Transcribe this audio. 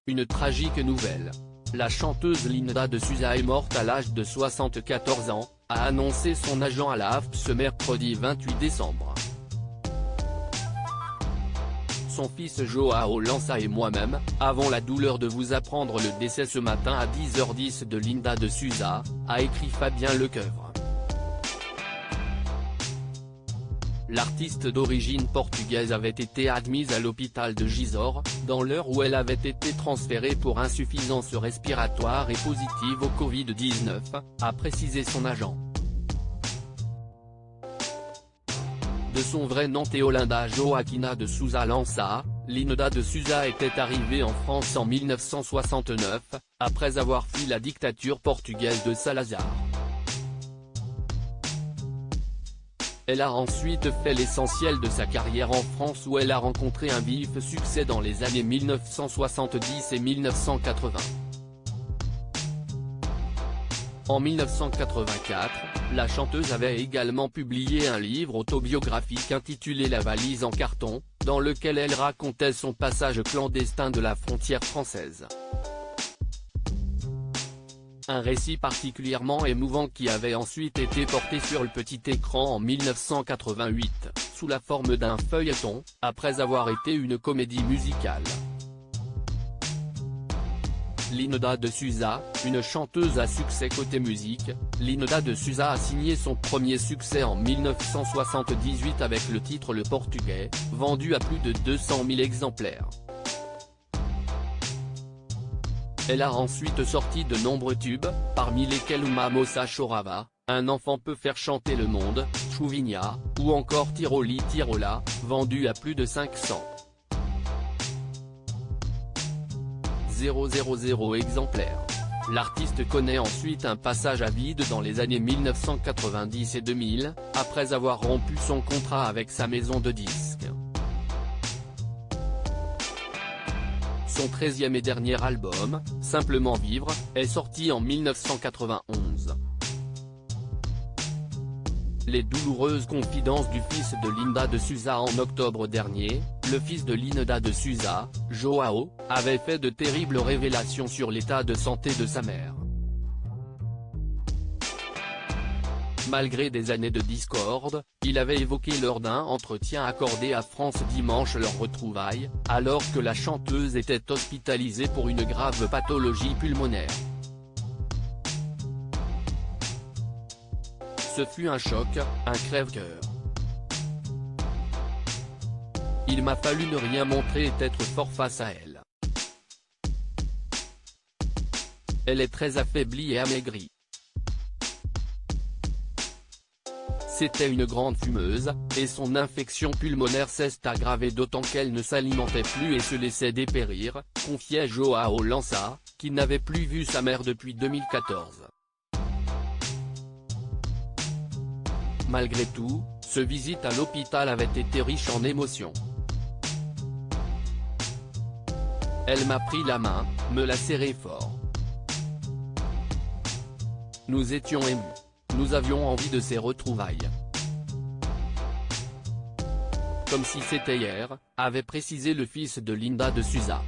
Une tragique nouvelle. La chanteuse Linda de Souza est morte à l'âge de 74 ans, a annoncé son agent à la AFP ce mercredi 28 décembre. Son fils Joao Lança et moi-même, avons la douleur de vous apprendre le décès ce matin à 10h10 de Linda de Souza, a écrit Fabien Lecoeuvre. L'artiste d'origine portugaise avait été admise à l'hôpital de Gisors, dans l'heure où elle avait été transférée pour insuffisance respiratoire et positive au Covid-19, a précisé son agent. De son vrai nom Teolinda Joaquina de Souza Lança, Linda de Souza était arrivée en France en 1969, après avoir fui la dictature portugaise de Salazar. Elle a ensuite fait l'essentiel de sa carrière en France où elle a rencontré un vif succès dans les années 1970 et 1980. En 1984, la chanteuse avait également publié un livre autobiographique intitulé La valise en carton, dans lequel elle racontait son passage clandestin de la frontière française. Un récit particulièrement émouvant qui avait ensuite été porté sur le petit écran en 1988, sous la forme d'un feuilleton, après avoir été une comédie musicale. Linda de Souza, une chanteuse à succès côté musique, Linda de Souza a signé son premier succès en 1978 avec le titre Le Portugais, vendu à plus de 200 000 exemplaires. Elle a ensuite sorti de nombreux tubes, parmi lesquels Uma Moça Chorava, Un enfant peut faire chanter le monde, Chuvinha, ou encore Tiroli Tirola, vendu à plus de 500 000 exemplaires. L'artiste connaît ensuite un passage à vide dans les années 1990 et 2000, après avoir rompu son contrat avec sa maison de disques. Son 13e et dernier album, Simplement Vivre, est sorti en 1991. Les douloureuses confidences du fils de Linda de Souza. En octobre dernier, le fils de Linda de Souza, Joao, avait fait de terribles révélations sur l'état de santé de sa mère. Malgré des années de discorde, il avait évoqué lors d'un entretien accordé à France Dimanche leur retrouvaille, alors que la chanteuse était hospitalisée pour une grave pathologie pulmonaire. Ce fut un choc, un crève-cœur. Il m'a fallu ne rien montrer et être fort face à elle. Elle est très affaiblie et amaigrie. C'était une grande fumeuse, et son infection pulmonaire s'est aggravée d'autant qu'elle ne s'alimentait plus et se laissait dépérir, confiait Joao Lança, qui n'avait plus vu sa mère depuis 2014. Malgré tout, ce visite à l'hôpital avait été riche en émotions. Elle m'a pris la main, me l'a serrée fort. Nous étions émus. Nous avions envie de ces retrouvailles. Comme si c'était hier, avait précisé le fils de Linda de Souza.